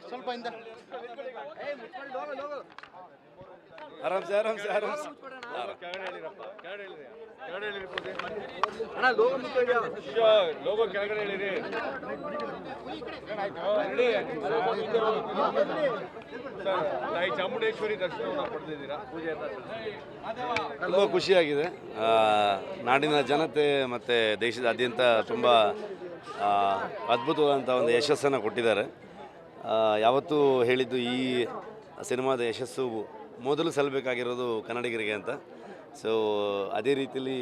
ಸ್ವಲ್ಪ ಹಿಂದೆ ಆರಾಮ್ ಸೆ ಆರಾಮ್ ಸೆ ಆರಾಮ್ ಸೆ ಅಣ್ಣ ಲೋಗೋ ಕೆಳಗಡೆ ಹೇಳಿರಿ. ತಾಯಿ ಚಾಮುಂಡೇಶ್ವರಿ ದರ್ಶನವನ್ನು ಪಡೆದಿದ್ದೀರಾ, ಪೂಜೆಯನ್ನು ತುಂಬ ಖುಷಿಯಾಗಿದೆ. ನಾಡಿನ ಜನತೆ ಮತ್ತು ದೇಶದಾದ್ಯಂತ ತುಂಬ ಅದ್ಭುತವಾದಂಥ ಒಂದು ಯಶಸ್ಸನ್ನು ಕೊಟ್ಟಿದ್ದಾರೆ. ಯಾವತ್ತೂ ಹೇಳಿದ್ದು ಈ ಸಿನಿಮಾದ ಯಶಸ್ಸು ಮೊದಲು ಸಲ್ಲಬೇಕಾಗಿರೋದು ಕನ್ನಡಿಗರಿಗೆ ಅಂತ. ಸೊ ಅದೇ ರೀತಿಯಲ್ಲಿ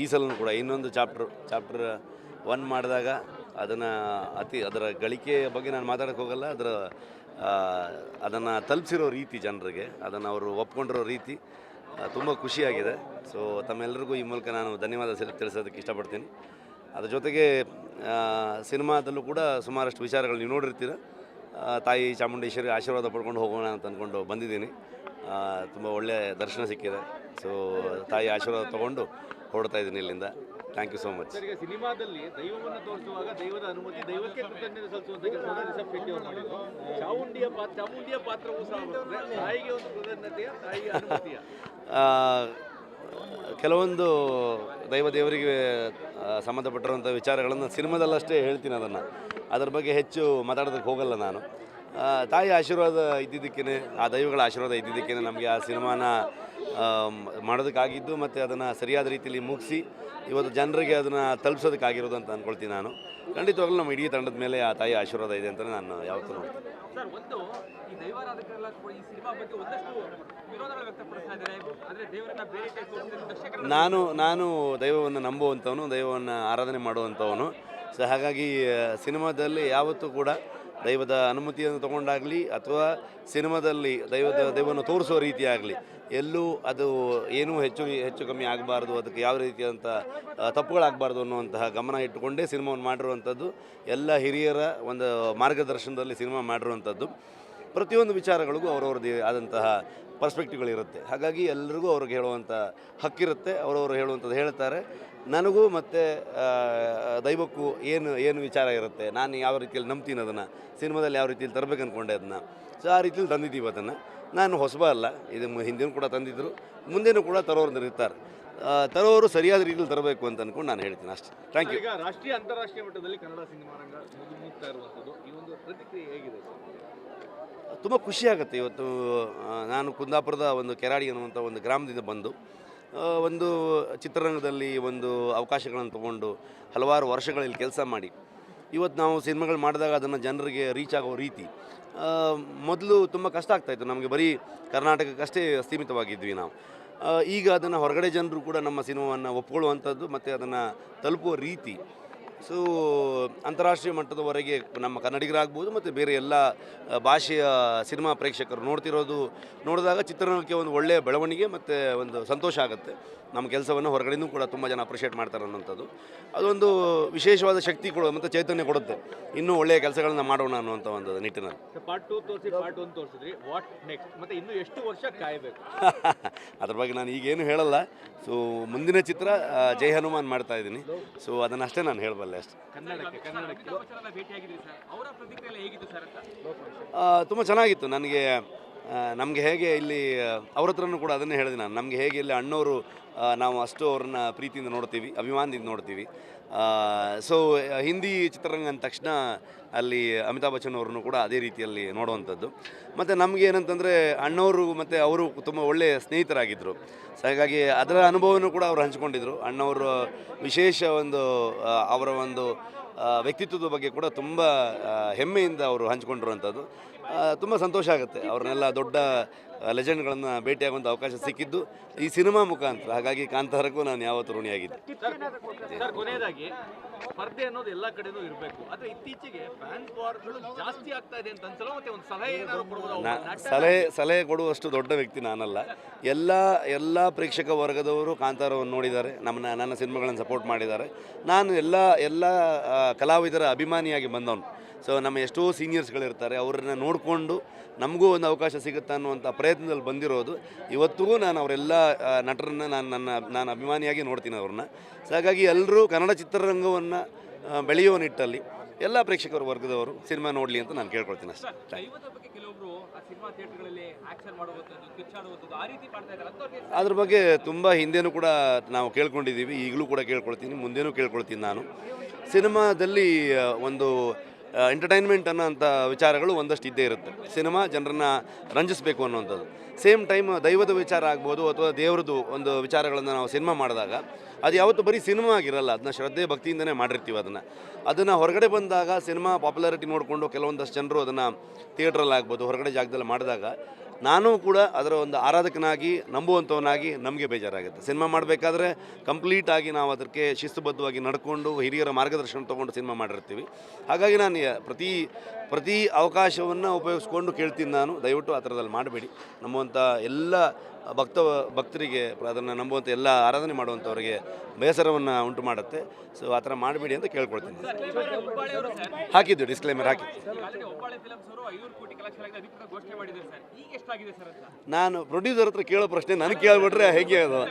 ಈ ಸಲನೂ ಕೂಡ ಇನ್ನೊಂದು ಚಾಪ್ಟರ್ 1 ಮಾಡಿದಾಗ ಅದರ ಗಳಿಕೆಯ ಬಗ್ಗೆ ನಾನು ಮಾತಾಡೋಕ್ಕೆ ಹೋಗಲ್ಲ. ಅದನ್ನು ತಲುಪಿಸಿರೋ ರೀತಿ ಜನರಿಗೆ, ಅದನ್ನು ಅವರು ಒಪ್ಕೊಂಡಿರೋ ರೀತಿ ತುಂಬ ಖುಷಿಯಾಗಿದೆ. ಸೊ ತಮ್ಮೆಲ್ಲರಿಗೂ ಈ ಮೂಲಕ ನಾನು ಧನ್ಯವಾದ ತಿಳಿಸೋದಕ್ಕೆ ಇಷ್ಟಪಡ್ತೀನಿ. ಅದ್ರ ಜೊತೆಗೆ ಸಿನಿಮಾದಲ್ಲೂ ಕೂಡ ಸುಮಾರಷ್ಟು ವಿಚಾರಗಳು ನೀವು ನೋಡಿರ್ತೀರ. ತಾಯಿ ಚಾಮುಂಡೇಶ್ವರಿ ಆಶೀರ್ವಾದ ಪಡ್ಕೊಂಡು ಹೋಗೋಣ ಅಂತ ಅಂದ್ಕೊಂಡು ಬಂದಿದ್ದೀನಿ. ತುಂಬ ಒಳ್ಳೆಯ ದರ್ಶನ ಸಿಕ್ಕಿದೆ. ಸೊ ತಾಯಿ ಆಶೀರ್ವಾದ ತೊಗೊಂಡು ಹೊರಡ್ತಾ ಇದ್ದೀನಿ ಇಲ್ಲಿಂದ. Thank you so much. ಸಿನಿಮಾದಲ್ಲಿ ದೈವವನ್ನು ತೋರಿಸುವಾಗ ದೈವದ ಅನುಮತಿ, ದೈವಕ್ಕೆ ಕೃತಜ್ಞತೆ ಸಲ್ಲಿಸುವಂಥ ಕೆಲಸವನ್ನು ರಿಷಬ್ ಶೆಟ್ಟಿ ಅವರು ಮಾಡಿದ್ರು. ಚಾಮುಂಡಿಯ ಪಾತ್ರವೂ ಸಹ ಬರ್ತದೆ. ತಾಯಿಗೆ ಒಂದು ಕೃತಜ್ಞತೆಯ, ತಾಯಿಯ ಅನುಮತಿಯ ಕೆಲವೊಂದು ದೇವರಿಗೆ ಸಂಬಂಧಪಟ್ಟಿರುವಂಥ ವಿಚಾರಗಳನ್ನು ಸಿನಿಮಾದಲ್ಲಷ್ಟೇ ಹೇಳ್ತೀನಿ. ಅದರ ಬಗ್ಗೆ ಹೆಚ್ಚು ಮಾತಾಡೋದಕ್ಕೆ ಹೋಗಲ್ಲ ನಾನು. ತಾಯಿ ಆಶೀರ್ವಾದ ಇದ್ದಿದ್ದಕ್ಕೇ, ಆ ದೈವಗಳ ಆಶೀರ್ವಾದ ಇದ್ದಿದ್ದಕ್ಕೇ ನಮಗೆ ಆ ಸಿನಿಮಾನ ಮಾಡೋದಕ್ಕಾಗಿದ್ದು ಮತ್ತು ಅದನ್ನು ಸರಿಯಾದ ರೀತಿಯಲ್ಲಿ ಮುಗಿಸಿ ಇವತ್ತು ಜನರಿಗೆ ಅದನ್ನು ತಲುಪಿಸೋದಕ್ಕಾಗಿರೋದು ಅಂತ ಅಂದ್ಕೊಳ್ತೀನಿ ನಾನು. ಖಂಡಿತವಾಗ್ಲೂ ನಮ್ಮ ಇಡೀ ತಂಡದ ಮೇಲೆ ಆ ತಾಯಿ ಆಶೀರ್ವಾದ ಇದೆ ಅಂತ ನಾನು ಯಾವತ್ತೂ ನೋಡ್ತೀನಿ. ಸರ್, ಒಂದು ಈ ದೈವಾರಾಧಕರೆಲ್ಲ ಕೂಡ ಈ ಸಿನಿಮಾ ಬಗ್ಗೆ ಒಂದಷ್ಟು ವಿರೋಧಗಳು ವ್ಯಕ್ತಪಡಿಸ್ತಾ ಇದ್ದಾರೆ. ಆದರೆ ದೇವರನ್ನ ಬೇರೆ ಟೈಪ್ ನಾನು ದೈವವನ್ನು ನಂಬುವಂಥವನು, ದೈವವನ್ನು ಆರಾಧನೆ ಮಾಡುವಂಥವನು. ಸೊ ಹಾಗಾಗಿ ಸಿನಿಮಾದಲ್ಲಿ ಯಾವತ್ತೂ ಕೂಡ ದೈವದ ಅನುಮತಿಯನ್ನು ತೊಗೊಂಡಾಗಲಿ ಅಥವಾ ಸಿನಿಮಾದಲ್ಲಿ ದೈವವನ್ನು ತೋರಿಸೋ ರೀತಿ ಆಗಲಿ ಎಲ್ಲೂ ಅದು ಏನೂ ಹೆಚ್ಚು ಕಮ್ಮಿ ಆಗಬಾರ್ದು, ಅದಕ್ಕೆ ಯಾವ ರೀತಿಯಾದಂಥ ತಪ್ಪುಗಳಾಗಬಾರ್ದು ಅನ್ನುವಂತಹ ಗಮನ ಇಟ್ಟುಕೊಂಡೇ ಸಿನಿಮಾವನ್ನು ಮಾಡಿರುವಂಥದ್ದು. ಎಲ್ಲ ಹಿರಿಯರ ಒಂದು ಮಾರ್ಗದರ್ಶನದಲ್ಲಿ ಸಿನಿಮಾ ಮಾಡಿರುವಂಥದ್ದು. ಪ್ರತಿಯೊಂದು ವಿಚಾರಗಳಿಗೂ ಅವರವ್ರದ್ದೇ ಆದಂತಹ ಪರ್ಸ್ಪೆಕ್ಟಿವ್ಗಳಿರುತ್ತೆ. ಹಾಗಾಗಿ ಎಲ್ರಿಗೂ ಅವ್ರಿಗೆ ಹೇಳುವಂಥ ಹಕ್ಕಿರುತ್ತೆ. ಅವರವರು ಹೇಳುವಂಥದ್ದು ಹೇಳ್ತಾರೆ. ನನಗೂ ಮತ್ತು ದೈವಕ್ಕೂ ಏನು ವಿಚಾರ ಇರುತ್ತೆ, ನಾನು ಯಾವ ರೀತಿಯಲ್ಲಿ ನಂಬ್ತೀನಿ ಅದನ್ನು, ಸಿನಿಮಾದಲ್ಲಿ ಯಾವ ರೀತಿಯಲ್ಲಿ ತರಬೇಕು ಅಂದ್ಕೊಂಡೆ ಅದನ್ನು. ಸೊ ಆ ರೀತಿಯಲ್ಲಿ ತಂದಿದ್ದೀವಿ ಅದನ್ನು. ನಾನು ಹೊಸಬ ಅಲ್ಲ, ಇದು ಹಿಂದಿನ ಕೂಡ ತಂದಿದ್ದರು, ಮುಂದೆನೂ ಕೂಡ ತರೋರು ಇರ್ತಾರೆ. ತರೋರು ಸರಿಯಾದ ರೀತಿಯಲ್ಲಿ ತರಬೇಕು ಅಂತ ಅಂದ್ಕೊಂಡು ನಾನು ಹೇಳ್ತೀನಿ ಅಷ್ಟೇ. Thank you. ಈಗ ರಾಷ್ಟ್ರೀಯ ಅಂತಾರಾಷ್ಟ್ರೀಯ ಮಟ್ಟದಲ್ಲಿ ಕನ್ನಡ ಸಿನಿಮಾ ರಂಗ ಮುಗಿತಾ ಇರುವಂಥದ್ದು, ಈ ಒಂದು ಪ್ರತಿಕ್ರಿಯೆ ಹೇಗಿದೆ? ತುಂಬ ಖುಷಿಯಾಗುತ್ತೆ. ಇವತ್ತು ನಾನು ಕುಂದಾಪುರದ ಒಂದು ಕೆರಾಡಿ ಅನ್ನುವಂಥ ಒಂದು ಗ್ರಾಮದಿಂದ ಬಂದು ಒಂದು ಚಿತ್ರರಂಗದಲ್ಲಿ ಒಂದು ಅವಕಾಶಗಳನ್ನು ತೊಗೊಂಡು ಹಲವಾರು ವರ್ಷಗಳಲ್ಲಿ ಕೆಲಸ ಮಾಡಿ ಇವತ್ತು ನಾವು ಸಿನಿಮಾಗಳು ಮಾಡಿದಾಗ ಅದನ್ನು ಜನರಿಗೆ ರೀಚ್ ಆಗೋ ರೀತಿ ಮೊದಲು ತುಂಬ ಕಷ್ಟ ಆಗ್ತಾಯಿತ್ತು. ನಮಗೆ ಬರೀ ಕರ್ನಾಟಕಕ್ಕಷ್ಟೇ ಸೀಮಿತವಾಗಿದ್ವಿ ನಾವು. ಈಗ ಅದನ್ನು ಹೊರಗಡೆ ಜನರು ಕೂಡ ನಮ್ಮ ಸಿನಿಮಾವನ್ನು ಒಪ್ಕೊಳ್ಳುವಂಥದ್ದು ಮತ್ತು ಅದನ್ನು ತಲುಪುವ ರೀತಿ. ಸೊ ಅಂತಾರಾಷ್ಟ್ರೀಯ ಮಟ್ಟದವರೆಗೆ ನಮ್ಮ ಕನ್ನಡಿಗರಾಗ್ಬೋದು ಮತ್ತು ಬೇರೆ ಎಲ್ಲ ಭಾಷೆಯ ಸಿನಿಮಾ ಪ್ರೇಕ್ಷಕರು ನೋಡಿದಾಗ ಚಿತ್ರರಂಗಕ್ಕೆ ಒಂದು ಒಳ್ಳೆಯ ಬೆಳವಣಿಗೆ ಮತ್ತು ಒಂದು ಸಂತೋಷ ಆಗುತ್ತೆ. ನಮ್ಮ ಕೆಲಸವನ್ನು ಹೊರಗಡೆಯೂ ಕೂಡ ತುಂಬ ಜನ ಅಪ್ರಿಷಿಯೇಟ್ ಮಾಡ್ತಾರೆ ಅನ್ನೋಂಥದ್ದು ಅದೊಂದು ವಿಶೇಷವಾದ ಶಕ್ತಿ ಮತ್ತು ಚೈತನ್ಯ ಕೊಡುತ್ತೆ. ಇನ್ನೂ ಒಳ್ಳೆಯ ಕೆಲಸಗಳನ್ನ ಮಾಡೋಣ ಅನ್ನುವಂಥ ಒಂದು ನಿಟ್ಟಿನಲ್ಲಿ. ಪಾರ್ಟ್ 2 ತೋರಿಸಿ, ಪಾರ್ಟ್ 1 ತೋರಿಸಿದ್ರಿ, ವಾಟ್ ನೆಕ್ಸ್ಟ್? ಮತ್ತು ಇನ್ನೂ ಎಷ್ಟು ವರ್ಷ ಕಾಯಬೇಕು? ಅದ್ರ ಬಗ್ಗೆ ನಾನು ಈಗೇನು ಹೇಳಲ್ಲ. ಸೊ ಮುಂದಿನ ಚಿತ್ರ ಜೈ ಹನುಮಾನ್ ಮಾಡ್ತಾ ಇದ್ದೀನಿ. ಸೊ ಅದನ್ನಷ್ಟೇ ನಾನು ಹೇಳಬಲ್ಲೆ ಅಷ್ಟೇ. ಕನ್ನಡಕ್ಕೆ ತುಂಬ ಚೆನ್ನಾಗಿತ್ತು. ನಮಗೆ ಹೇಗೆ ಇಲ್ಲಿ ಅವ್ರ ಹತ್ರನೂ ಕೂಡ ಅದನ್ನೇ ಹೇಳಿದೆ ನಾನು. ನಮಗೆ ಹೇಗೆ ಇಲ್ಲಿ ಅಣ್ಣವರು ನಾವು ಅಷ್ಟು ಅವ್ರನ್ನ ಪ್ರೀತಿಯಿಂದ ನೋಡ್ತೀವಿ, ಅಭಿಮಾನದಿಂದ ನೋಡ್ತೀವಿ. ಸೊ ಹಿಂದಿ ಚಿತ್ರರಂಗ ಅಂದ ತಕ್ಷಣ ಅಲ್ಲಿ ಅಮಿತಾಬ್ ಬಚ್ಚನ್ ಅವ್ರನ್ನೂ ಕೂಡ ಅದೇ ರೀತಿಯಲ್ಲಿ ನೋಡುವಂಥದ್ದು. ಮತ್ತು ನಮಗೆ ಏನಂತಂದರೆ ಅಣ್ಣವರು ಮತ್ತು ಅವರು ತುಂಬ ಒಳ್ಳೆಯ ಸ್ನೇಹಿತರಾಗಿದ್ದರು. ಸೊ ಹಾಗಾಗಿ ಅದರ ಅನುಭವನೂ ಕೂಡ ಅವರು ಹಂಚ್ಕೊಂಡಿದ್ರು. ಅಣ್ಣವರು ವಿಶೇಷ ಅವರ ಒಂದು ವ್ಯಕ್ತಿತ್ವದ ಬಗ್ಗೆ ಕೂಡ ತುಂಬ ಹೆಮ್ಮೆಯಿಂದ ಅವರು ಹಂಚ್ಕೊಂಡಿರುವಂಥದ್ದು. ತುಂಬ ಸಂತೋಷ ಆಗುತ್ತೆ. ಅವ್ರನ್ನೆಲ್ಲ ದೊಡ್ಡ ಲೆಜೆಂಡ್ಗಳನ್ನು ಭೇಟಿಯಾಗುವಂಥ ಅವಕಾಶ ಸಿಕ್ಕಿದ್ದು ಈ ಸಿನಿಮಾ ಮುಖಾಂತರ. ಹಾಗಾಗಿ ಕಾಂತಾರಕ್ಕೂ ನಾನು ಯಾವತ್ತೂ ಋಣಿಯಾಗಿದ್ದೆ. ಸರ್, ಕೊನೆಯದಾಗಿ ಸ್ಪರ್ಧೆ ಅನ್ನೋದು ಎಲ್ಲ ಕಡೆನೂ ಇರಬೇಕು, ಆದರೆ ಇತ್ತೀಚೆಗೆ ಫ್ಯಾನ್ಸ್ ವಾರ್ಗಳು ಜಾಸ್ತಿ ಆಗ್ತಾ ಇದೆ ಅಂತ ಅನ್ಸಲ್ಲ. ಮತ್ತೆ ಒಂದು ಸಲಹೆ ಏನಾದ್ರು ಕೊಡ್ಬೋದು? ಸಲಹೆ ಕೊಡುವಷ್ಟು ದೊಡ್ಡ ವ್ಯಕ್ತಿ ನಾನಲ್ಲ. ಎಲ್ಲ ಪ್ರೇಕ್ಷಕ ವರ್ಗದವರು ಕಾಂತಾರವನ್ನು ನೋಡಿದ್ದಾರೆ, ನನ್ನ ಸಿನಿಮಾಗಳನ್ನು ಸಪೋರ್ಟ್ ಮಾಡಿದ್ದಾರೆ. ನಾನು ಎಲ್ಲ ಕಲಾವಿದರ ಅಭಿಮಾನಿಯಾಗಿ ಬಂದವನು. ಸೊ ನಮ್ಮ ಎಷ್ಟೋ ಸೀನಿಯರ್ಸ್ಗಳಿರ್ತಾರೆ, ಅವರನ್ನು ನೋಡಿಕೊಂಡು ನಮಗೂ ಒಂದು ಅವಕಾಶ ಸಿಗುತ್ತೆ ಅನ್ನುವಂಥ ಪ್ರಯತ್ನದಲ್ಲಿ ಬಂದಿರೋದು. ಇವತ್ತಿಗೂ ನಾನು ಅವರೆಲ್ಲ ನಟರನ್ನು ನಾನು ಅಭಿಮಾನಿಯಾಗಿ ನೋಡ್ತೀನಿ ಅವ್ರನ್ನ. ಸೊ ಹಾಗಾಗಿ ಎಲ್ಲರೂ ಕನ್ನಡ ಚಿತ್ರರಂಗವನ್ನು ಬೆಳೆಯುವ ನಿಟ್ಟಲ್ಲಿ ಎಲ್ಲ ಪ್ರೇಕ್ಷಕರ ವರ್ಗದವರು ಸಿನಿಮಾ ನೋಡಲಿ ಅಂತ ನಾನು ಕೇಳ್ಕೊಳ್ತೀನಿ ಅಷ್ಟೇ. ದೈವದ ಬಗ್ಗೆ ಕೆಲವೊಬ್ರು ಆ ಸಿನಿಮಾ ಥಿಯೇಟರ್ಗಳಲ್ಲಿ ಆಕ್ಷನ್ ಮಾಡುವಂಥದ್ದು, ಕಿಚ್ಚಾಡುವಂಥದ್ದು, ಆ ರೀತಿ ಮಾಡ್ತಾ ಇದ್ದಾರೆ ಅಂಥವ್ರಿಗೆ ಅದ್ರ ಬಗ್ಗೆ ತುಂಬ ಹಿಂದೆನೂ ಕೂಡ ನಾವು ಕೇಳ್ಕೊಂಡಿದ್ದೀವಿ, ಈಗಲೂ ಕೂಡ ಕೇಳ್ಕೊಳ್ತೀನಿ, ಮುಂದೇನೂ ಕೇಳ್ಕೊಳ್ತೀನಿ. ನಾನು ಸಿನಿಮಾದಲ್ಲಿ ಒಂದು ಎಂಟರ್ಟೈನ್ಮೆಂಟ್ ಅನ್ನೋಂಥ ವಿಚಾರಗಳು ಒಂದಷ್ಟು ಇದ್ದೇ ಇರುತ್ತೆ. ಸಿನಿಮಾ ಜನರನ್ನು ರಂಜಿಸಬೇಕು ಅನ್ನೋವಂಥದ್ದು. ಸೇಮ್ ಟೈಮ್ ದೈವದ ವಿಚಾರ ಆಗ್ಬೋದು ಅಥವಾ ದೇವ್ರದ್ದು ಒಂದು ವಿಚಾರಗಳನ್ನು ನಾವು ಸಿನಿಮಾ ಮಾಡಿದಾಗ ಅದು ಯಾವತ್ತೂ ಬರೀ ಸಿನಿಮಾ ಆಗಿರಲ್ಲ, ಅದನ್ನ ಶ್ರದ್ಧೆ ಭಕ್ತಿಯಿಂದನೇ ಮಾಡಿರ್ತೀವಿ. ಅದನ್ನು ಹೊರಗಡೆ ಬಂದಾಗ ಸಿನಿಮಾ ಪಾಪ್ಯುಲಾರಿಟಿ ನೋಡಿಕೊಂಡು ಕೆಲವೊಂದಷ್ಟು ಜನರು ಅದನ್ನು ಥಿಯೇಟ್ರಲ್ಲಿ ಆಗ್ಬೋದು ಹೊರಗಡೆ ಜಾಗದಲ್ಲಿ ಮಾಡಿದಾಗ ನಾನು ಕೂಡ ಅದರ ಒಂದು ಆರಾಧಕನಾಗಿ ನಂಬುವಂಥವನಾಗಿ ನಮಗೆ ಬೇಜಾರಾಗುತ್ತೆ. ಸಿನಿಮಾ ಮಾಡಬೇಕಾದ್ರೆ ಕಂಪ್ಲೀಟಾಗಿ ನಾವು ಅದಕ್ಕೆ ಶಿಸ್ತುಬದ್ಧವಾಗಿ ನಡ್ಕೊಂಡು ಹಿರಿಯರ ಮಾರ್ಗದರ್ಶನ ತೊಗೊಂಡು ಸಿನಿಮಾ ಮಾಡಿರ್ತೀವಿ. ಹಾಗಾಗಿ ನಾನು ಪ್ರತಿ ಅವಕಾಶವನ್ನು ಉಪಯೋಗಿಸ್ಕೊಂಡು ಕೇಳ್ತೀನಿ. ನಾನು ದಯವಿಟ್ಟು ಆ ಥರದಲ್ಲಿ ಮಾಡಬೇಡಿ. ನಮ್ಮುವಂಥ ಎಲ್ಲ ಭಕ್ತರಿಗೆ ಅದನ್ನು ನಂಬುವಂಥ ಎಲ್ಲ ಆರಾಧನೆ ಮಾಡುವಂಥವ್ರಿಗೆ ಬೇಸರವನ್ನು ಉಂಟು ಮಾಡುತ್ತೆ. ಸೊ ಆ ಥರ ಮಾಡಬೇಡಿ ಅಂತ ಕೇಳ್ಕೊಳ್ತೀನಿ. ಹಾಕಿದ್ದು ಡಿಸ್ಕ್ಲೈಮರ್ ಹಾಕಿದ್ದು. ಒಬ್ಬಳೆ ಫಿಲಮ್ಸ್ ಅವರು 500 ಕೋಟಿ ಕಲೆಕ್ಷನ್ ಆಗಿದೆ, ಅದಕ್ಕೆ ಘೋಷಣೆ ಮಾಡಿದ್ದಾರೆ ಸರ್. ಈಗ ಎಷ್ಟಾಗಿದೆ ಸರ್ ಅಂತ ನಾನು ಪ್ರೊಡ್ಯೂಸರ್ ಹತ್ರ ಕೇಳೋ ಪ್ರಶ್ನೆ ನನಗೆ ಕೇಳ್ಬಿಟ್ರೆ ಹೇಗೆ ಅದು?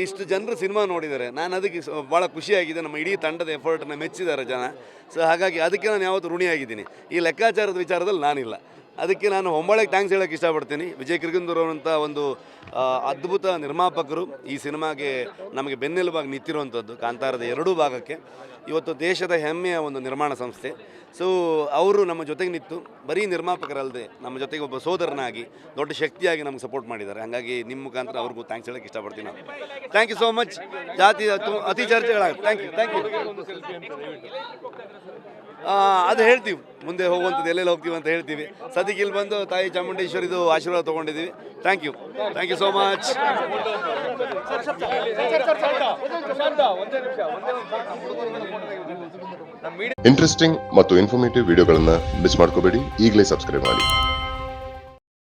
ಇಷ್ಟು ಜನರು ಸಿನಿಮಾ ನೋಡಿದ್ದಾರೆ, ನಾನು ಅದಕ್ಕೆ ಭಾಳ ಖುಷಿಯಾಗಿದೆ. ನಮ್ಮ ಇಡೀ ತಂಡದ ಎಫರ್ಟನ್ನು ಮೆಚ್ಚಿದ್ದಾರೆ ಜನ. ಸೊ ಹಾಗಾಗಿ ಅದಕ್ಕೆ ನಾನು ಯಾವತ್ತೂ ಋಣಿಯಾಗಿದ್ದೀನಿ. ಈ ಲೆಕ್ಕಾಚಾರದ ವಿಚಾರದಲ್ಲಿ ನಾನಿಲ್ಲ. ಅದಕ್ಕೆ ನಾನು ಹೊಂಬಾಳೆಗೆ ಥ್ಯಾಂಕ್ಸ್ ಹೇಳೋಕ್ಕೆ ಇಷ್ಟಪಡ್ತೀನಿ. ವಿಜಯ್ ಕಿರ್ಗಂದೂರ್ ಅವರಂಥ ಒಂದು ಅದ್ಭುತ ನಿರ್ಮಾಪಕರು ಈ ಸಿನಿಮಾಗೆ ನಮಗೆ ಬೆನ್ನೆಲುಬಾಗಿ ನಿಂತಿರುವಂಥದ್ದು. ಕಾಂತಾರದ 2 ಭಾಗಕ್ಕೆ ಇವತ್ತು ದೇಶದ ಹೆಮ್ಮೆಯ ಒಂದು ನಿರ್ಮಾಣ ಸಂಸ್ಥೆ. ಸೊ ಅವರು ನಮ್ಮ ಜೊತೆಗೆ ನಿಂತು ಬರೀ ನಿರ್ಮಾಪಕರಲ್ಲದೆ ನಮ್ಮ ಜೊತೆಗೆ ಒಬ್ಬ ಸೋದರನಾಗಿ ದೊಡ್ಡ ಶಕ್ತಿಯಾಗಿ ನಮ್ಗೆ ಸಪೋರ್ಟ್ ಮಾಡಿದ್ದಾರೆ. ಹಾಗಾಗಿ ನಿಮ್ಮ ಮುಖಾಂತರ ಅವ್ರಿಗೂ ಥ್ಯಾಂಕ್ಸ್ ಹೇಳೋಕ್ಕೆ ಇಷ್ಟಪಡ್ತೀನಿ ನಾನು. Thank you so much. ಜಾತಿ ಅತಿ ಚರ್ಚೆಗಳಾಗುತ್ತೆ. Thank you. ಅದು ಹೇಳ್ತೀವಿ, ಮುಂದೆ ಹೋಗುವಂಥದ್ದು ಎಲ್ಲೆಲ್ಲಿ ಹೋಗ್ತೀವಿ ಅಂತ ಹೇಳ್ತೀವಿ. ಸದ್ಯಕ್ಕೆ ಇಲ್ಲಿ ಬಂದು ತಾಯಿ ಚಾಮುಂಡೇಶ್ವರಿದು ಆಶೀರ್ವಾದ ತೊಗೊಂಡಿದ್ದೀವಿ. Thank you so much. Interesting ಮತ್ತು ಇನ್ಫಾರ್ಮೇಟಿವ್ ವಿಡಿಯೋಗಳನ್ನು ಮಿಸ್ ಮಾಡ್ಕೋಬೇಡಿ. ಈಗಲೇ ಸಬ್ಸ್ಕ್ರೈಬ್ ಮಾಡಿ.